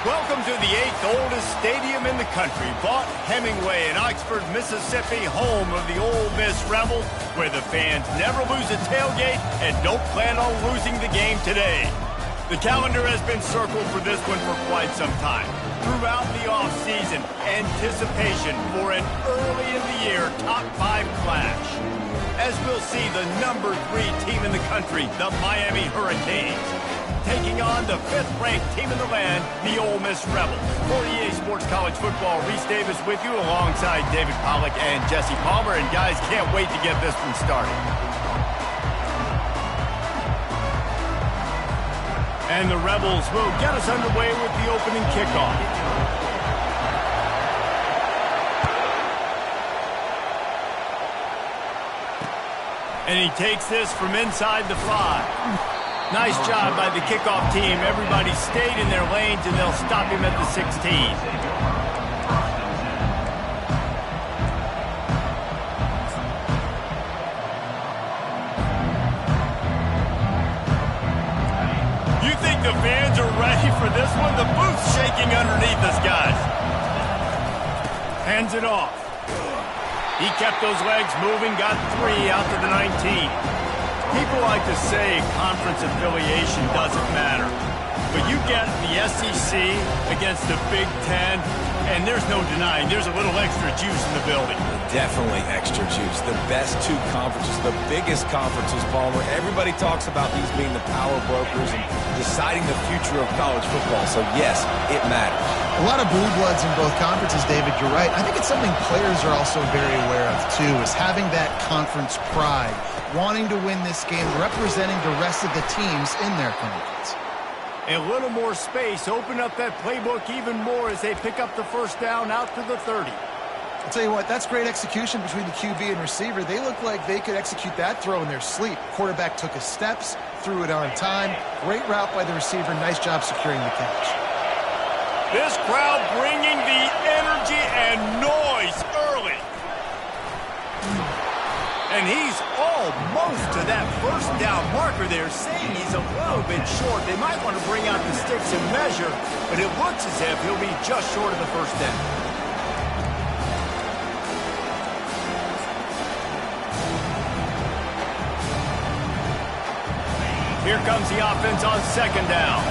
Welcome to the 8th oldest stadium in the country, Vaught Hemingway in Oxford, Mississippi, home of the Ole Miss Rebels, where the fans never lose a tailgate and don't plan on losing the game today. The calendar has been circled for this one for quite some time. Throughout the offseason, anticipation for an early-in-the-year top-5 clash. As we'll see, the number 3 team in the country, the Miami Hurricanes, taking on the 5th-ranked team in the land, the Ole Miss Rebels. For EA Sports College Football, Reese Davis with you alongside David Pollack and Jesse Palmer. And guys, can't wait to get this one started. And the Rebels will get us underway with the opening kickoff. And he takes this from inside the 5. Nice job by the kickoff team. Everybody stayed in their lanes, and they'll stop him at the 16. You think the fans are ready for this one? The booth's shaking underneath us, guys. Hands it off. He kept those legs moving, got 3 out to the 19. People like to say conference affiliation doesn't matter. But you get the SEC against the Big Ten, and there's no denying there's a little extra juice in the building. Definitely extra juice. The best 2 conferences, the biggest conferences, Palmer. Everybody talks about these being the power brokers and deciding the future of college football. So, yes, it matters. A lot of blue bloods in both conferences, David. You're right. I think it's something players are also very aware of, too, is having that conference pride, wanting to win this game, representing the rest of the teams in their conference. A little more space, open up that playbook even more as they pick up the first down out to the 30. I'll tell you what, that's great execution between the QB and receiver. They look like they could execute that throw in their sleep. Quarterback took his steps, threw it on time. Great route by the receiver. Nice job securing the catch. This crowd bringing the energy and noise early. And he's almost to that first down marker there, saying he's a little bit short. They might want to bring out the sticks and measure, but it looks as if he'll be just short of the first down. Here comes the offense on second down.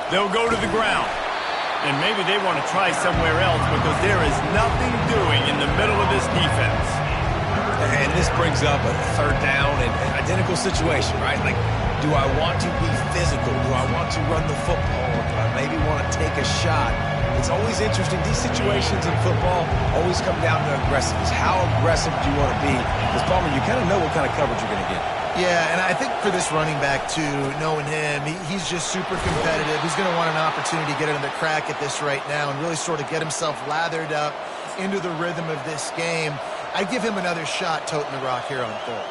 They'll go to the ground. And maybe they want to try somewhere else because there is nothing doing in the middle of this defense. And this brings up a third down and an identical situation, right? Like, do I want to be physical? Do I want to run the football? Do I maybe want to take a shot? It's always interesting. These situations in football always come down to aggressiveness. How aggressive do you want to be? Because, Palmer, you kind of know what kind of coverage you're going to get. Yeah, and I think for this running back, too, knowing him, he's just super competitive. He's going to want an opportunity to get another crack at this right now and really sort of get himself lathered up into the rhythm of this game. I'd give him another shot toting the rock here on 3rd.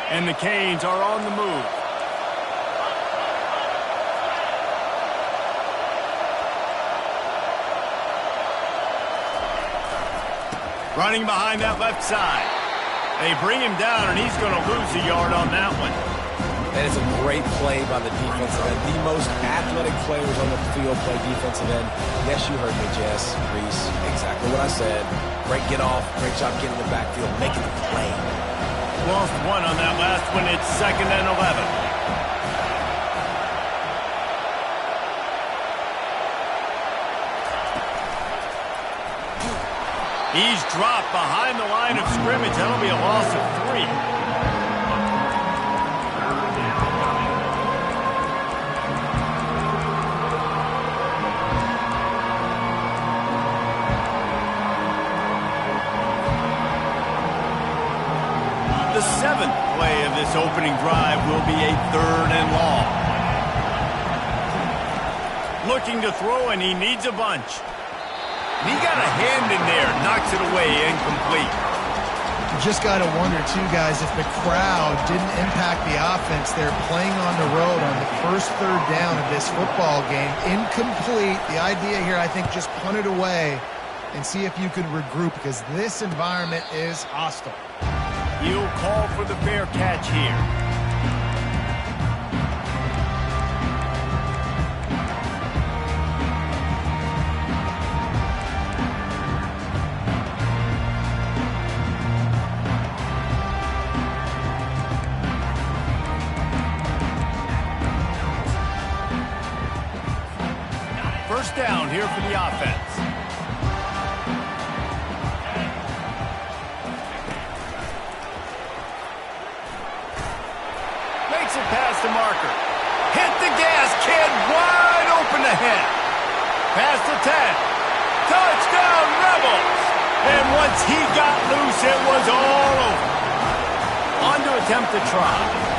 And the Canes are on the move. Running behind that left side. They bring him down, and he's going to lose a yard on that one. And it's a great play by the defensive end. The most athletic players on the field play defensive end. Yes, you heard me, Jess, Reese. Exactly what I said. Great get off. Great job getting in the backfield, making the play. Lost 1 on that last one. It's 2nd and 11. He's dropped behind the line of scrimmage. That'll be a loss of 3. The 7th play of this opening drive will be a 3rd and long. Looking to throw, and he needs a bunch. He got a hand in there, knocks it away, incomplete. You just got to wonder, too, guys, if the crowd didn't impact the offense. They're playing on the road on the first 3rd down of this football game. Incomplete. The idea here, I think, just punt it away and see if you can regroup because this environment is hostile. He'll call for the fair catch here. First down here for the offense. Makes it past the marker. Hit the gas, kid. Wide open ahead. Past the 10. Touchdown, Rebels. And once he got loose, it was all over. On to attempt the try.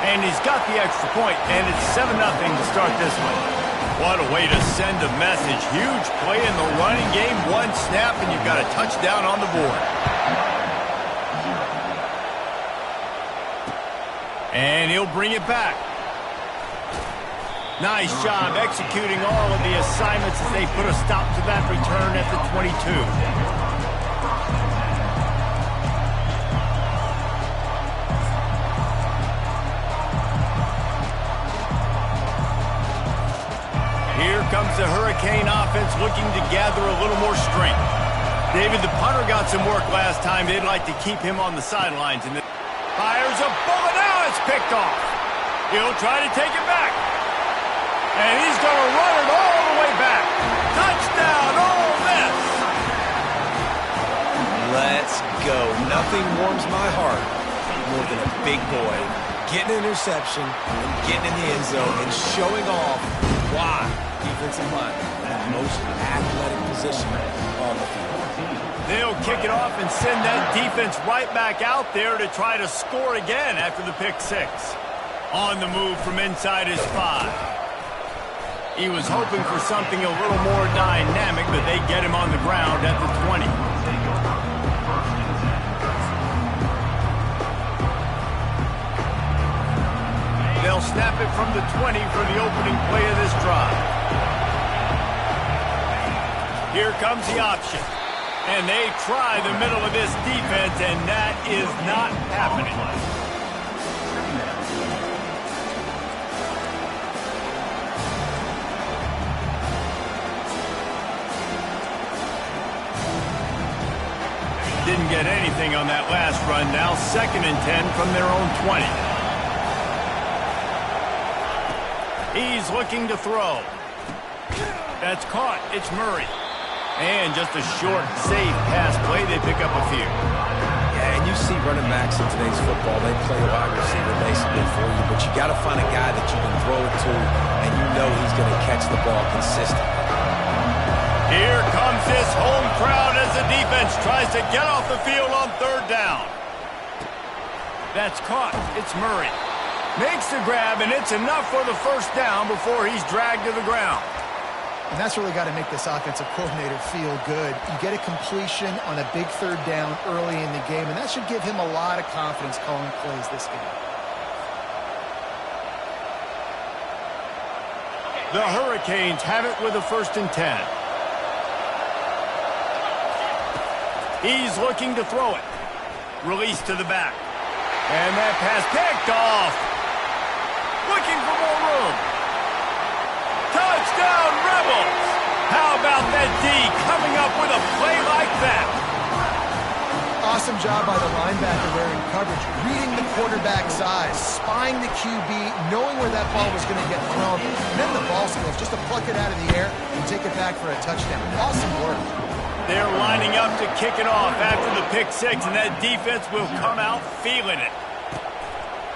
And he's got the extra point, and it's 7-0 to start this one. What a way to send a message. Huge play in the running game. One snap, and you've got a touchdown on the board. And he'll bring it back. Nice job executing all of the assignments as they put a stop to that return at the 22. Here comes the Hurricane offense looking to gather a little more strength. David, the punter got some work last time. They'd like to keep him on the sidelines. And then fires a bullet. Now it's picked off. He'll try to take it back. And he's going to run it all the way back. Touchdown, Ole Miss. Let's go. Nothing warms my heart more than a big boy getting an interception and getting in the end zone and showing off why defensive line, the most athletic position on the field. They'll kick it off and send that defense right back out there to try to score again after the pick six. On the move from inside his 5. He was hoping for something a little more dynamic, but they get him on the ground at the 20. They'll snap it from the 20 for the opening play of this drive. Here comes the option. And they try the middle of this defense, and that is not happening. Didn't get anything on that last run. Now 2nd and 10 from their own 20. He's looking to throw. That's caught. It's Murray. And just a short, safe pass play. They pick up a few. Yeah, and you see running backs in today's football, they play a wide receiver basically for you, but you got to find a guy that you can throw it to, and you know he's going to catch the ball consistently. Here comes this home crowd as the defense tries to get off the field on 3rd down. That's caught. It's Murray. Makes the grab, and it's enough for the 1st down before he's dragged to the ground. And that's really got to make this offensive coordinator feel good. You get a completion on a big 3rd down early in the game, and that should give him a lot of confidence calling plays this game. The Hurricanes have it with a 1st and 10. He's looking to throw it. Release to the back. And that pass picked off. Looking for more room. Touchdown, Rebels! How about that D coming up with a play like that? Awesome job by the linebacker there in coverage, reading the quarterback's eyes, spying the QB, knowing where that ball was going to get thrown, and then the ball skills just to pluck it out of the air and take it back for a touchdown. Awesome work. They're lining up to kick it off after the pick six, and that defense will come out feeling it.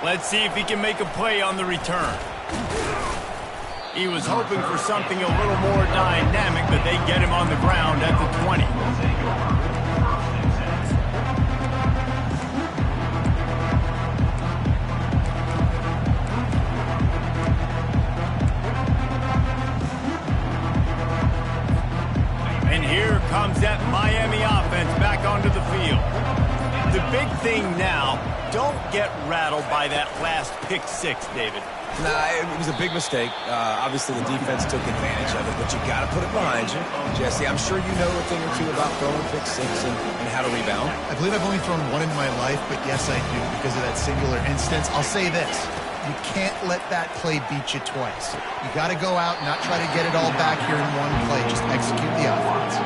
Let's see if he can make a play on the return. He was hoping for something a little more dynamic, but they get him on the ground at the 20. And here comes that Miami offense back onto the field. The big thing now, don't get rattled by that last pick six, David. Nah, it was a big mistake. Obviously, the defense took advantage of it, but you got to put it behind you. Jesse, I'm sure you know a thing or two about throwing pick six and how to rebound. I believe I've only thrown one in my life, but yes, I do because of that singular instance. I'll say this. You can't let that play beat you twice. You got to go out and not try to get it all back here in one play. Just execute the offense.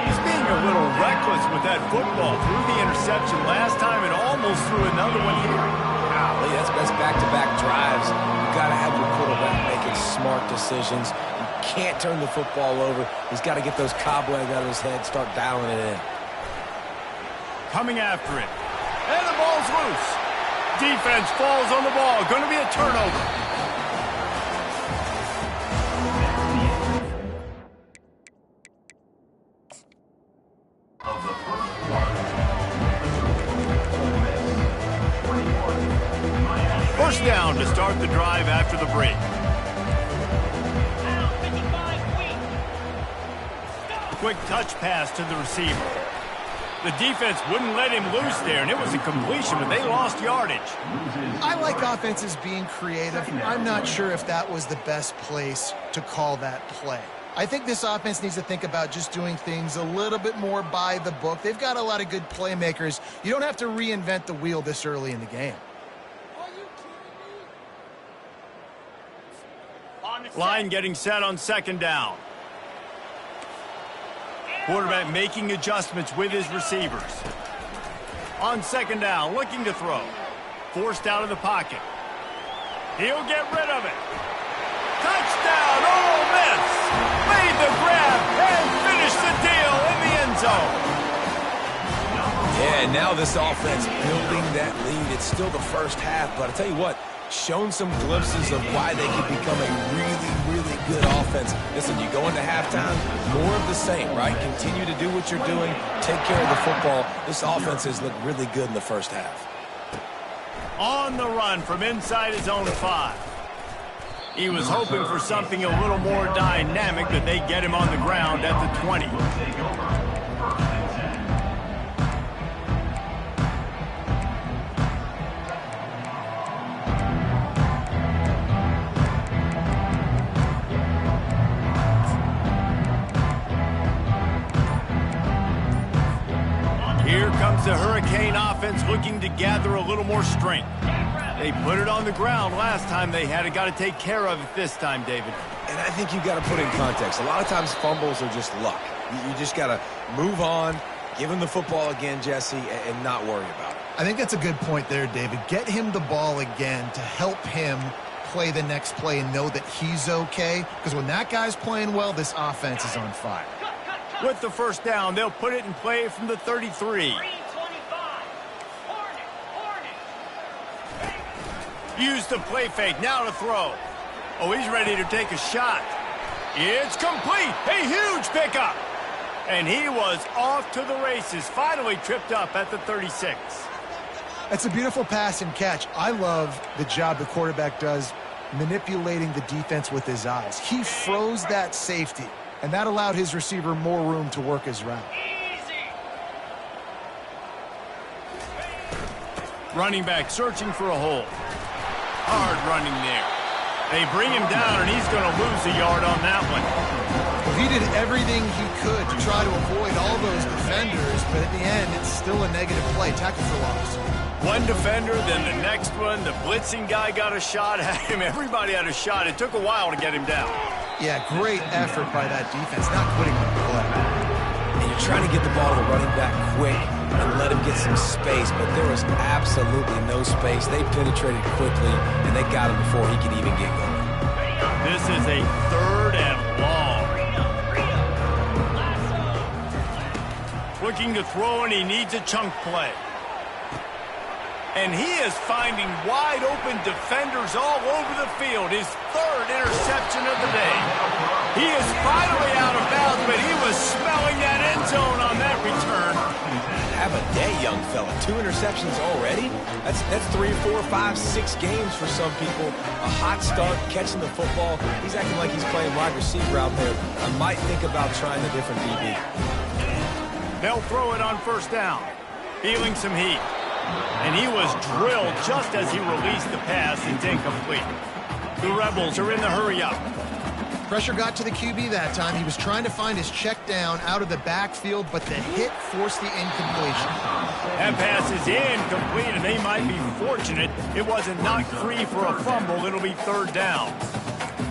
He's being a little reckless with that football. Threw the interception last time and almost threw another one here. Golly, that's back-to-back drives. You got to have your quarterback making smart decisions. You can't turn the football over. He's got to get those cobwebs out of his head, start dialing it in. Coming after it. And the ball's loose. Defense falls on the ball. Going to be a turnover. First down to start the drive after the break. Quick touch pass to the receiver. The defense wouldn't let him loose there, and it was a completion, but they lost yardage. I like offenses being creative. I'm not sure if that was the best place to call that play. I think this offense needs to think about just doing things a little bit more by the book. They've got a lot of good playmakers. You don't have to reinvent the wheel this early in the game. Line getting set on second down. Quarterback making adjustments with his receivers. On second down, looking to throw. Forced out of the pocket. He'll get rid of it. Touchdown, Ole Miss! Made the grab and finished the deal in the end zone. Yeah, now this offense building that lead. It's still the first half, but I tell you what, shown some glimpses of why they could become a really good offense. Listen, you go into halftime, more of the same, right? Continue to do what you're doing, take care of the football. This offense has looked really good in the first half. On the run from inside his own 5. He was hoping for something a little more dynamic, but they get him on the ground at the 20. Here comes the Hurricane offense looking to gather a little more strength. They put it on the ground last time. They had it, got to take care of it this time, David. And I think you've got to put in context. A lot of times fumbles are just luck. You just got to move on, give him the football again, Jesse, and not worry about it. I think that's a good point there, David. Get him the ball again to help him play the next play and know that he's okay. Because when that guy's playing well, this offense is on fire. With the first down, they'll put it in play from the 33. Use the play fake, now to throw. Oh, he's ready to take a shot. It's complete, a huge pickup. And he was off to the races, finally tripped up at the 36. That's a beautiful pass and catch. I love the job the quarterback does manipulating the defense with his eyes. He froze that safety, and that allowed his receiver more room to work his route. Running back searching for a hole. Hard running there. They bring him down, and he's going to lose a yard on that one. Well, he did everything he could to try to avoid all those defenders, but at the end, it's still a negative play. Tackle for loss. One defender, then the next one. The blitzing guy got a shot at him. Everybody had a shot. It took a while to get him down. Yeah, great effort by that defense, not quitting on the play. And you're trying to get the ball to the running back quick and let him get some space, but there was absolutely no space. They penetrated quickly, and they got him before he could even get going. This is a third and long. Looking to throw, and he needs a chunk play. And he is finding wide-open defenders all over the field. His third interception of the day. He is finally out of bounds, but he was smelling that end zone on that return. Have a day, young fella. 2 interceptions already? That's 3, 4, 5, 6 games for some people. A hot start, catching the football. He's acting like he's playing wide receiver out there. I might think about trying a different DB. They'll throw it on first down. Feeling some heat. And he was drilled just as he released the pass. It's incomplete. The Rebels are in the hurry-up. Pressure got to the QB that time. He was trying to find his check down out of the backfield, but the hit forced the incompletion. That pass is incomplete, and they might be fortunate it wasn't knocked free for a fumble. It'll be third down.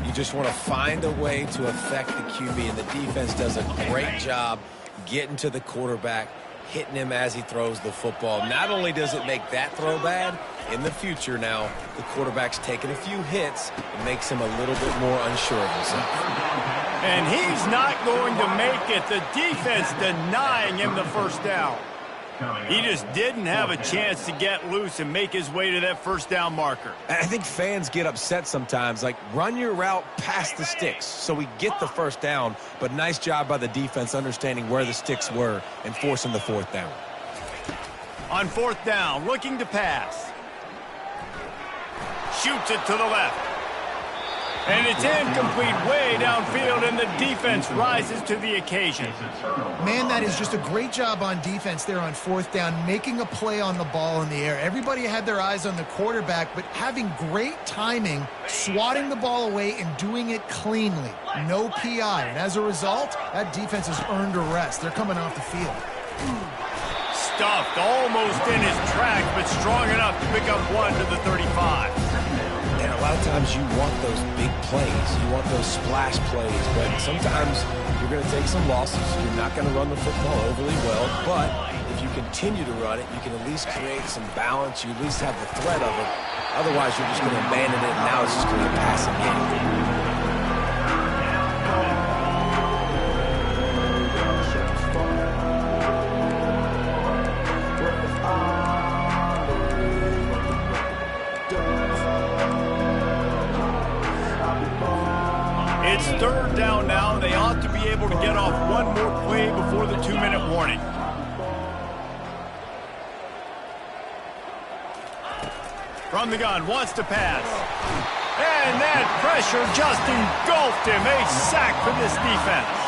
You just want to find a way to affect the QB, and the defense does a great job getting to the quarterback, hitting him as he throws the football. Not only does it make that throw bad, in the future now, the quarterback's taking a few hits. It makes him a little bit more unsure of himself. And he's not going to make it. The defense denying him the first down. He just didn't have a chance to get loose and make his way to that first down marker. And I think fans get upset sometimes, like run your route past the sticks so we get the first down, but nice job by the defense understanding where the sticks were and forcing the fourth down. On fourth down, looking to pass. Shoots it to the left. And it's incomplete way downfield, and the defense rises to the occasion. Man, that is just a great job on defense there on fourth down, making a play on the ball in the air. Everybody had their eyes on the quarterback, but having great timing, swatting the ball away and doing it cleanly. No PI. And as a result, that defense has earned a rest. They're coming off the field. Stuffed almost in his tracks, but strong enough to pick up one to the 35. And a lot of times you want those big plays. You want those splash plays, but sometimes you're going to take some losses. You're not going to run the football overly well, but if you continue to run it, you can at least create some balance. You at least have the threat of it. Otherwise, you're just going to abandon it, and now it's just going to be a passing game. It's third down now. They ought to be able to get off one more play before the 2-minute warning. From the gun, wants to pass. And that pressure just engulfed him. A sack for this defense.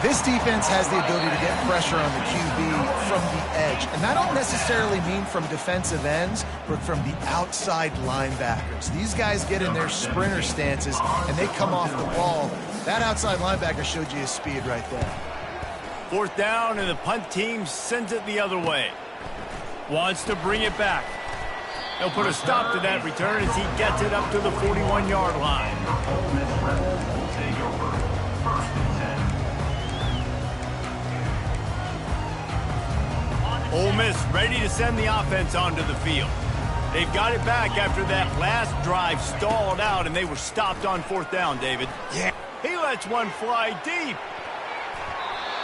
This defense has the ability to get pressure on the QB from the edge. And that don't necessarily mean from defensive ends, but from the outside linebackers. These guys get in their sprinter stances, and they come off the ball. That outside linebacker showed you his speed right there. Fourth down, and the punt team sends it the other way. Wants to bring it back. They'll put a stop to that return as he gets it up to the 41-yard line. Ole Miss ready to send the offense onto the field. They've got it back after that last drive stalled out, and they were stopped on fourth down, David. Yeah. He lets one fly deep.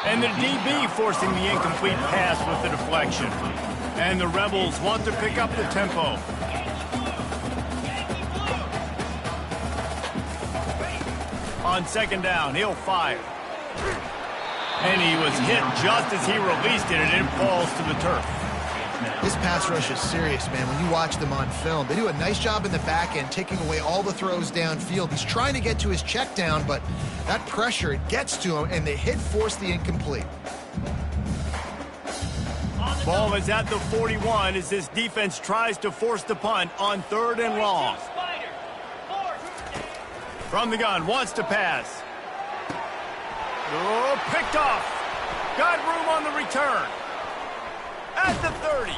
And the DB forcing the incomplete pass with the deflection. And the Rebels want to pick up the tempo. On second down, he'll fire. And he was hit just as he released it, and it falls to the turf. This pass rush is serious, man. When you watch them on film, they do a nice job in the back end, taking away all the throws downfield. He's trying to get to his check down, but that pressure, it gets to him, and the hit forced the incomplete. Ball is at the 41 as this defense tries to force the punt on third and long. From the gun, wants to pass. Oh, picked off. Got room on the return. At the 30.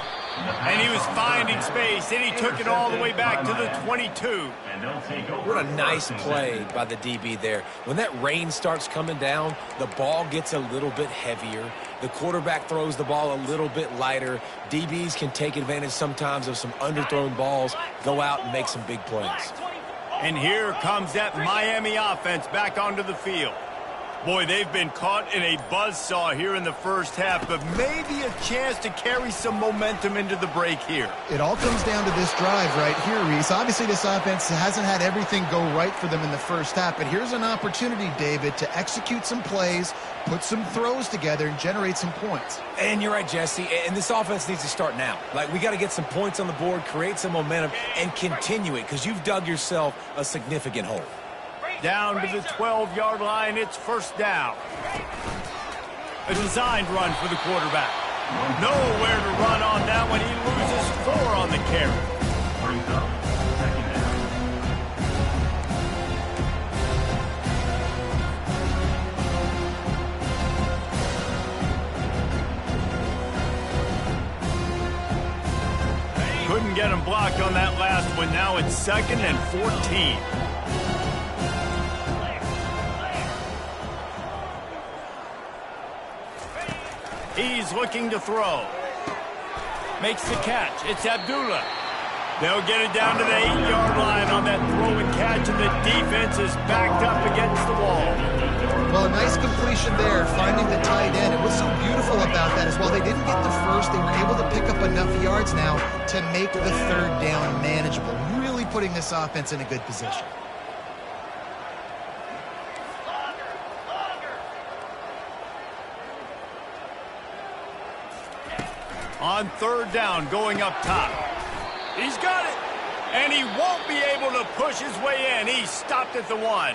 And he was finding space, and he took it all the way back to the 22. What a nice play by the DB there. When that rain starts coming down, the ball gets a little bit heavier. The quarterback throws the ball a little bit lighter. DBs can take advantage sometimes of some underthrown balls, go out and make some big plays. And here comes that Miami offense back onto the field. Boy, they've been caught in a buzzsaw here in the first half, but maybe a chance to carry some momentum into the break here. It all comes down to this drive right here, Reese. Obviously, this offense hasn't had everything go right for them in the first half, but here's an opportunity, David, to execute some plays, put some throws together, and generate some points. And you're right, Jesse, and this offense needs to start now. Like, we got to get some points on the board, create some momentum, and continue it, because you've dug yourself a significant hole. Down to the 12-yard line, it's first down. A designed run for the quarterback. Nowhere to run on that one. He loses 4 on the carry. get him blocked on that last one. Now it's 2nd and 14. He's looking to throw. Makes the catch. It's Abdullah. They'll get it down to the 8-yard line on that throw and catch, and the defense is backed up against the wall. Well, a nice completion there, finding the tight end. And what's so beautiful about that is while they didn't get the first, they were able to pick up enough yards now to make the 3rd down manageable, really putting this offense in a good position. On 3rd down, going up top. He's got it. And he won't be able to push his way in. He's stopped at the 1.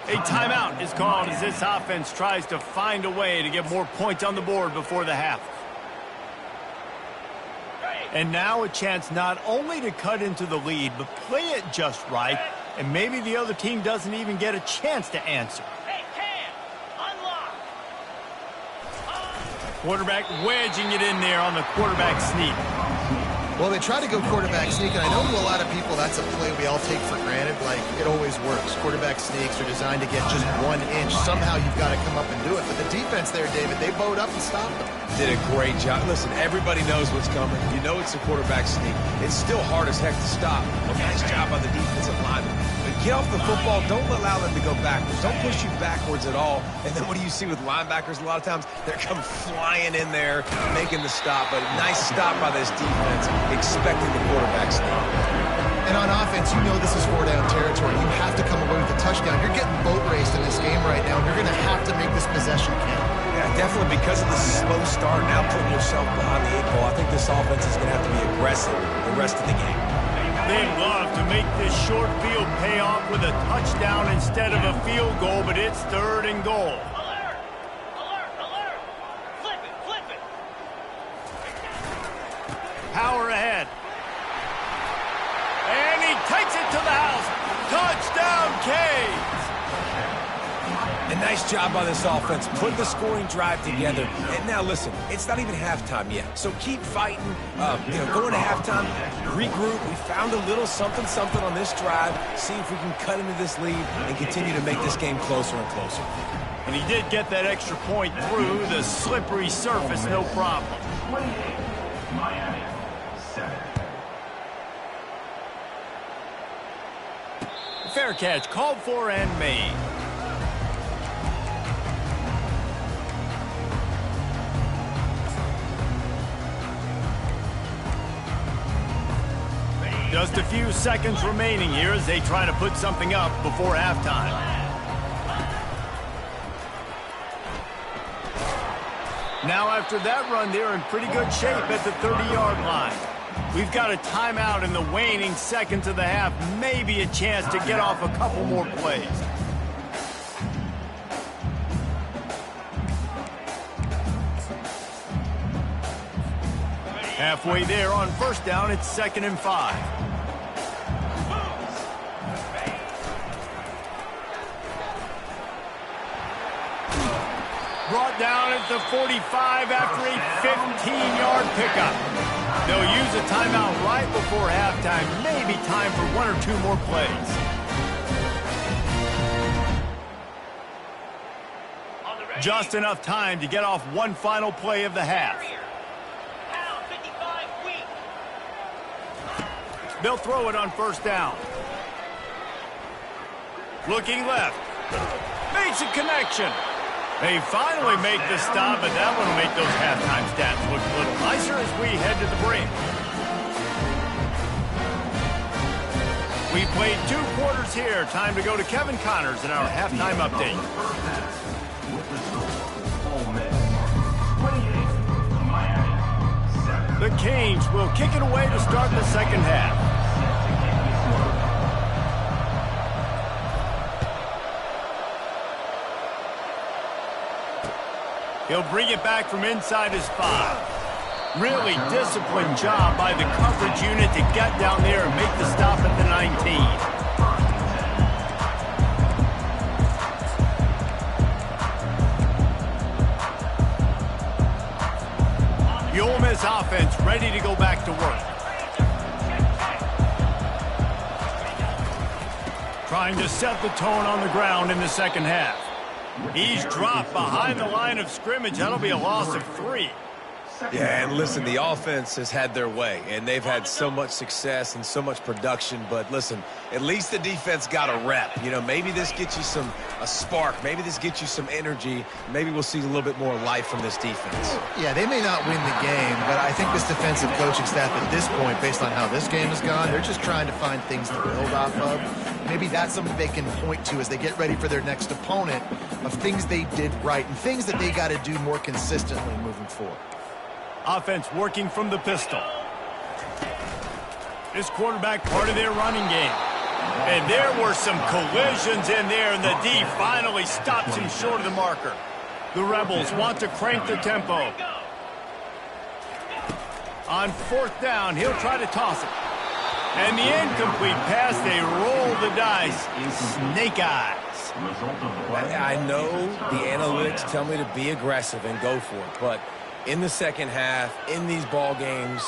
A timeout is called as this offense tries to find a way to get more points on the board before the half. And now a chance not only to cut into the lead, but play it just right, and maybe the other team doesn't even get a chance to answer. Quarterback wedging it in there on the quarterback sneak. Well, they try to go quarterback sneak, and I know to a lot of people that's a play we all take for granted. Like, it always works. Quarterback sneaks are designed to get just 1 inch. Somehow you've got to come up and do it. But the defense there, David, they bowed up and stopped them. Did a great job. Listen, everybody knows what's coming. You know it's a quarterback sneak. It's still hard as heck to stop. Well, nice job by the defensive lineman. But get off the football. Don't allow them to go backwards. Don't push you backwards at all. And then what do you see with linebackers a lot of times? They're come flying in there, making the stop. But a nice stop by this defense, expecting the quarterback sneak. And on offense, you know this is 4-down territory. You have to come away with a touchdown. You're getting boat raced in this game right now, and you're going to have to make this possession count. Yeah, definitely because of the slow start, now putting yourself behind the 8 ball. I think this offense is going to have to be aggressive the rest of the game. They'd love to make this short field pay off with a touchdown instead of a field goal, but it's 3rd and goal. Alert! Alert! Alert! Flip it! Flip it! Power ahead. And he takes it to the house. Touchdown, Canes! A nice job by this offense, put the scoring drive together. And now listen, it's not even halftime yet, so keep fighting. Going to halftime, regroup. We found a little something on this drive. See if we can cut into this lead and continue to make this game closer and closer. And he did get that extra point through the slippery surface, no problem. 28, Miami, 7. Fair catch, called for and made. Just a few seconds remaining here as they try to put something up before halftime. Now after that run, they're in pretty good shape at the 30-yard line. We've got a timeout in the waning seconds of the half, maybe a chance to get off a couple more plays. Halfway there on 1st down, it's 2nd and 5. Brought down at the 45 after a 15-yard pickup. They'll use a timeout right before halftime. Maybe time for 1 or 2 more plays. Just enough time to get off one final play of the half. They'll throw it on 1st down. Looking left. Makes a connection. They finally make the stop, but that one will make those halftime stats look a little nicer as we head to the break. We played 2 quarters here. Time to go to Kevin Connors in our halftime update. The Canes will kick it away to start the 2nd half. He'll bring it back from inside his 5. Really disciplined job by the coverage unit to get down there and make the stop at the 19. The Ole Miss offense ready to go back to work. Trying to set the tone on the ground in the second half. He's dropped behind the line of scrimmage. That'll be a loss of 3. Yeah, and listen, the offense has had their way, and they've had so much success and so much production. But listen, at least the defense got a rep. You know, maybe this gets you a spark. Maybe this gets you some energy. Maybe we'll see a little bit more life from this defense. Yeah, they may not win the game, but I think this defensive coaching staff at this point, based on how this game has gone, they're just trying to find things to build off of. Maybe that's something they can point to as they get ready for their next opponent of things they did right and things that they got to do more consistently moving forward. Offense working from the pistol. This quarterback part of their running game. And there were some collisions in there, and the D finally stops him short of the marker. The Rebels want to crank the tempo. On 4th down, he'll try to toss it. And the incomplete pass, they roll the dice. Snake eyes. I know the analytics tell me to be aggressive and go for it, but in the second half, in these ball games,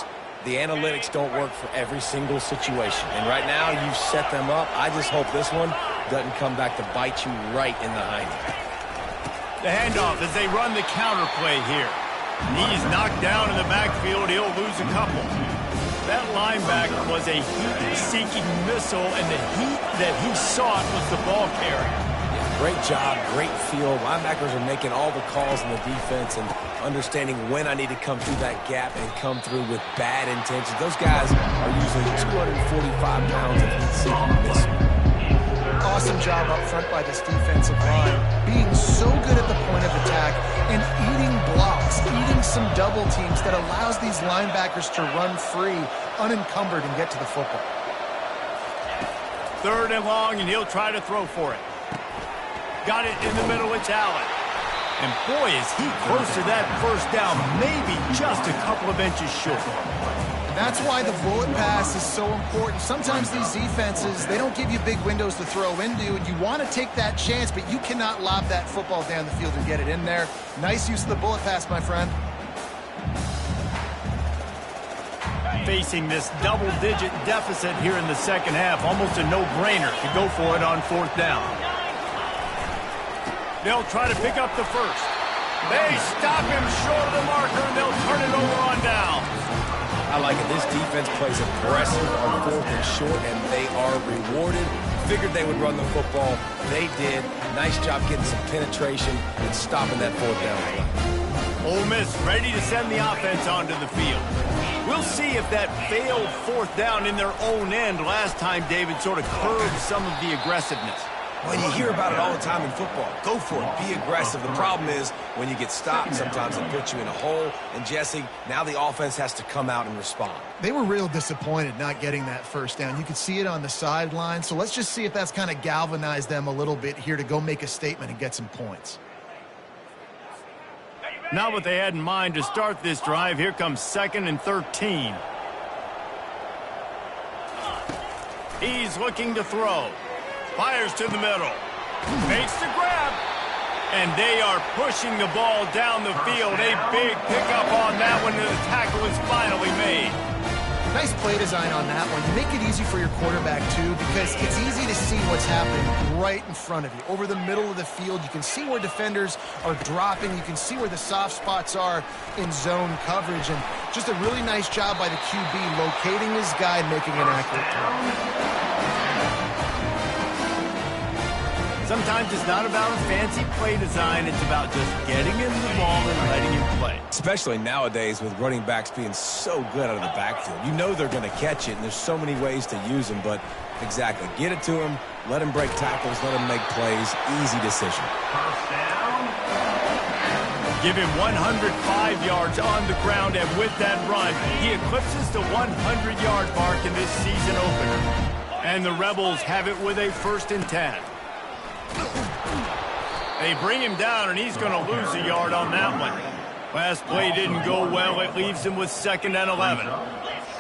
the analytics don't work for every single situation. And right now, you've set them up. I just hope this one doesn't come back to bite you right in the hiney. The handoff as they run the counter play here. He's knocked down in the backfield. He'll lose a couple. That linebacker was a heat-seeking missile, and the heat that he sought was the ball carrier. Great job, great feel. Linebackers are making all the calls in the defense and understanding when I need to come through that gap and come through with bad intentions. Those guys are using 245 pounds of heat-seeking missile. Awesome job up front by this defensive line, being so good at the point of attack and eating blocks, eating some double teams that allows these linebackers to run free, unencumbered, and get to the football. 3rd and long, and he'll try to throw for it. Got it in the middle, it's Allen. And boy, is he close to that 1st down, maybe just a couple of inches short. That's why the bullet pass is so important. Sometimes these defenses, they don't give you big windows to throw into, and you want to take that chance, but you cannot lob that football down the field and get it in there. Nice use of the bullet pass, my friend. Facing this double-digit deficit here in the second half, almost a no-brainer to go for it on 4th down. They'll try to pick up the 1st. They stop him short of the marker, and they'll turn it over on down. I like it. This defense plays aggressive on 4th and short, and they are rewarded. Figured they would run the football. They did. Nice job getting some penetration and stopping that 4th down play. Ole Miss ready to send the offense onto the field. We'll see if that failed 4th down in their own end last time, David, sort of curbed some of the aggressiveness. Well, you hear about it all the time in football. Go for it. Be aggressive. The problem is when you get stopped, sometimes it puts you in a hole. And, Jesse, now the offense has to come out and respond. They were real disappointed not getting that 1st down. You could see it on the sideline. So let's just see if that's kind of galvanized them a little bit here to go make a statement and get some points. Not what they had in mind to start this drive. Here comes 2nd and 13. He's looking to throw. Fires to the middle. Makes the grab. And they are pushing the ball down the field. A big pickup on that one, and the tackle is finally made. Nice play design on that one. You make it easy for your quarterback, too, because it's easy to see what's happening right in front of you. Over the middle of the field, you can see where defenders are dropping. You can see where the soft spots are in zone coverage. And just a really nice job by the QB locating his guy and making an accurate throw. Sometimes it's not about a fancy play design. It's about just getting him the ball and letting him play. Especially nowadays with running backs being so good out of the backfield. You know they're going to catch it, and there's so many ways to use them. But exactly, get it to him, let him break tackles, let him make plays. Easy decision. Give him 105 yards on the ground, and with that run, he eclipses the 100-yard mark in this season opener. And the Rebels have it with a 1st and 10. They bring him down, and he's going to lose a yard on that one. Last play didn't go well. It leaves him with 2nd and 11.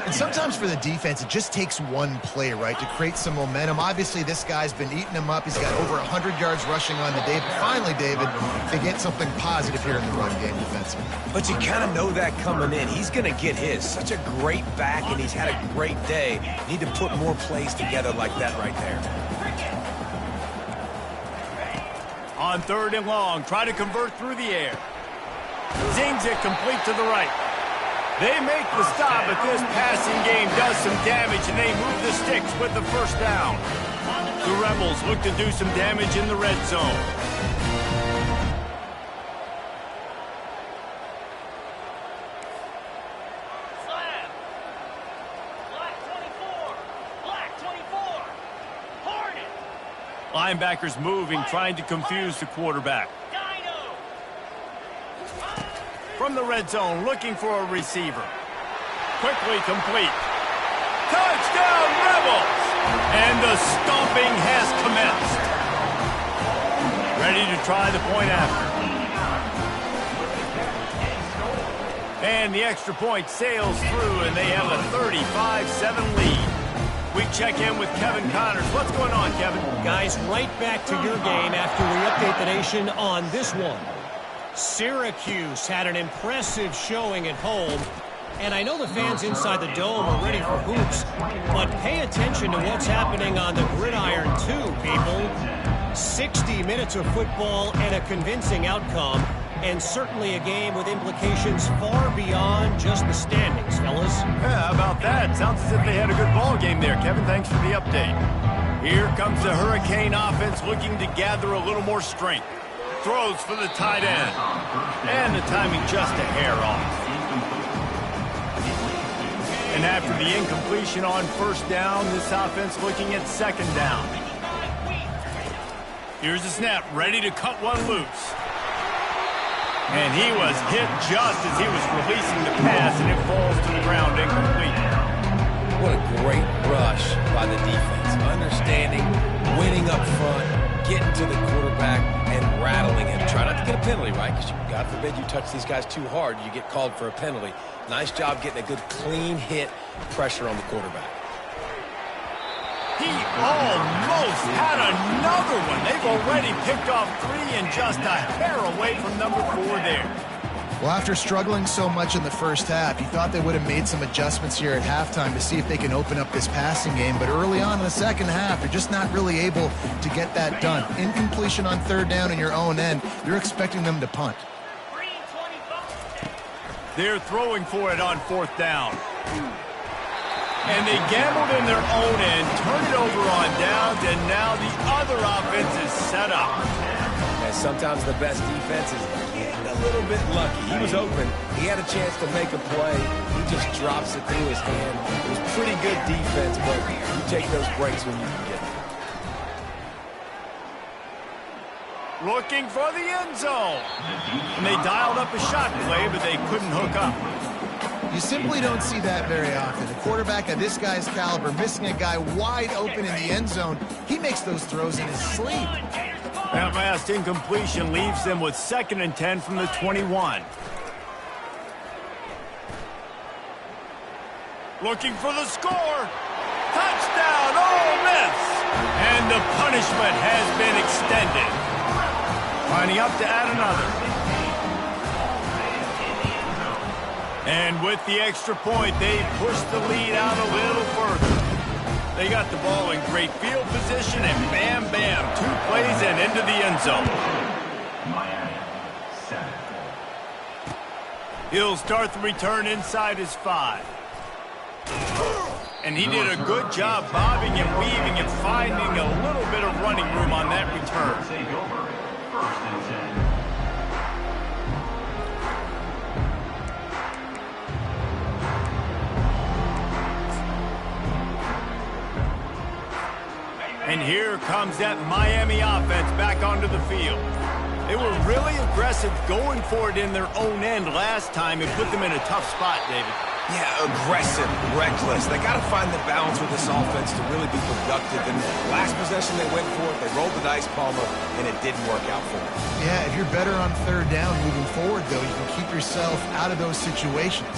And sometimes for the defense, it just takes one play, right, to create some momentum. Obviously, this guy's been eating him up. He's got over 100 yards rushing on the day. But finally, David, they get something positive here in the run game defensively. But you kind of know that coming in. He's going to get his. Such a great back, and he's had a great day. Need to put more plays together like that right there. On 3rd and long, try to convert through the air. Zings it complete to the right. They make the stop, but this passing game does some damage, and they move the sticks with the first down. The Rebels look to do some damage in the red zone. Flag. Black 24. Black 24. Hornet. Linebackers moving, trying to confuse the quarterback. Dino. From the red zone, looking for a receiver. Quickly complete. Touchdown, Rebels! And the stomping has commenced. Ready to try the point after. And the extra point sails through, and they have a 35-7 lead. We check in with Kevin Connors. What's going on, Kevin? Guys, right back to your game after we update the nation on this one. Syracuse had an impressive showing at home, and I know the fans inside the dome are ready for hoops, but pay attention to what's happening on the gridiron too, people. 60 minutes of football and a convincing outcome, and certainly a game with implications far beyond just the standings, fellas. Yeah, how about that? Sounds as if they had a good ball game there, Kevin. Thanks for the update. Here comes the Hurricane offense looking to gather a little more strength. Throws for the tight end. And the timing just a hair off. And after the incompletion on first down, this offense looking at second down. Here's the snap, ready to cut one loose. And he was hit just as he was releasing the pass, and it falls to the ground incomplete. What a great rush by the defense. Understanding, winning up front, getting to the quarterback, and rattling him. Try not to get a penalty, right? Because God forbid you touch these guys too hard, you get called for a penalty. Nice job getting a good clean hit, pressure on the quarterback. He almost had another one. They've already picked off 3 and just a hair away from number 4 there. Well, after struggling so much in the first half, you thought they would have made some adjustments here at halftime to see if they can open up this passing game. But early on in the second half, they're just not really able to get that done. Incompletion on third down in your own end, you're expecting them to punt. They're throwing for it on fourth down. And they gambled in their own end, turn it over on downs, and now the other offense is set up. And sometimes the best defense is getting a little bit lucky. He was open. He had a chance to make a play. He just drops it through his hand. It was pretty good defense, but you take those breaks when you can get them. Looking for the end zone. And they dialed up a shot play, but they couldn't hook up. You simply don't see that very often. A quarterback of this guy's caliber missing a guy wide open in the end zone. He makes those throws in his sleep. That last incompletion leaves them with 2nd and 10 from the 21. Looking for the score. Touchdown, Ole Miss! And the punishment has been extended. Lining up to add another. And with the extra point, they push the lead out a little further. They got the ball in great field position, and bam, bam, 2 plays and into the end zone. Miami, 7. He'll start the return inside his 5. And he did a good job bobbing and weaving and finding a little bit of running room on that return. Take over. 1st and 10. And here comes that Miami offense back onto the field. They were really aggressive going for it in their own end last time and put them in a tough spot, David. Yeah, aggressive, reckless. They got to find the balance with this offense to really be productive. And last possession they went for it, they rolled the dice, Palmer, and it didn't work out for them. Yeah, if you're better on third down moving forward, though, you can keep yourself out of those situations.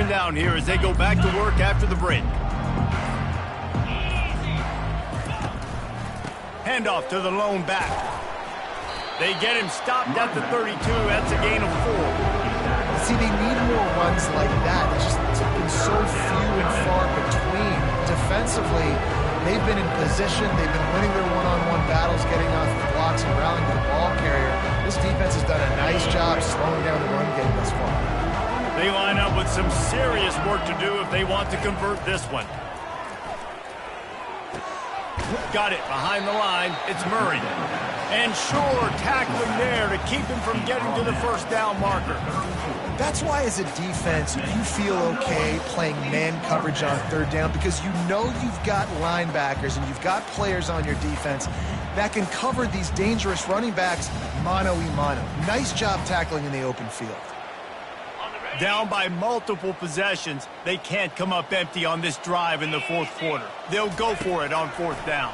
down here as they go back to work after the break. Handoff to the lone back. They get him stopped at the 32. That's a gain of 4. See, they need more runs like that. It's just been so few and far between. Defensively, they've been in position. They've been winning their one-on-one battles, getting off the blocks and rallying to the ball carrier. This defense has done a nice job slowing down the run game thus far. They line up with some serious work to do if they want to convert this one. Got it behind the line. It's Murray. And sure, tackling there to keep him from getting to the first down marker. That's why as a defense, you feel okay playing man coverage on third down because you know you've got linebackers and you've got players on your defense that can cover these dangerous running backs mano-a-mano. Nice job tackling in the open field. Down by multiple possessions, they can't come up empty on this drive in the fourth quarter. They'll go for it on fourth down.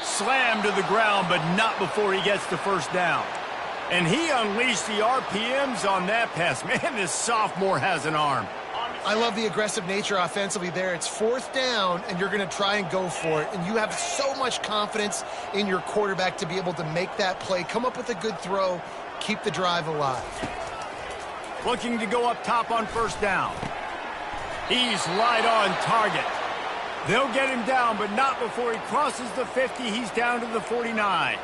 Slammed to the ground, but not before he gets the first down. And he unleashed the RPMs on that pass. Man, this sophomore has an arm. I love the aggressive nature offensively there. It's fourth down, and you're going to try and go for it. And you have so much confidence in your quarterback to be able to make that play, come up with a good throw, keep the drive alive. Looking to go up top on first down. He's right on target. They'll get him down, but not before he crosses the 50. He's down to the 49.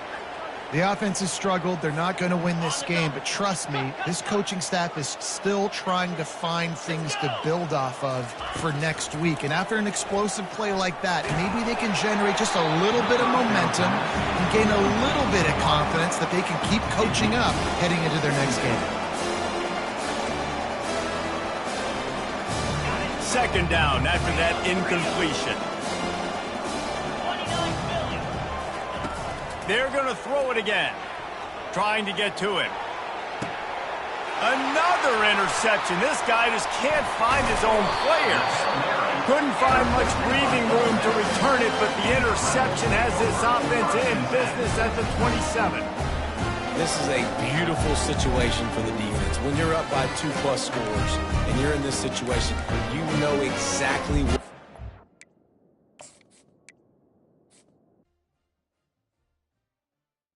The offense has struggled. They're not going to win this game, but trust me, this coaching staff is still trying to find things to build off of for next week. And after an explosive play like that, maybe they can generate just a little bit of momentum and gain a little bit of confidence that they can keep coaching up heading into their next game. Second down after that incompletion. They're going to throw it again. Trying to get to him. Another interception. This guy just can't find his own players. Couldn't find much breathing room to return it, but the interception has this offense in business at the 27. This is a beautiful situation for the defense. When you're up by 2+ scores and you're in this situation, you know exactly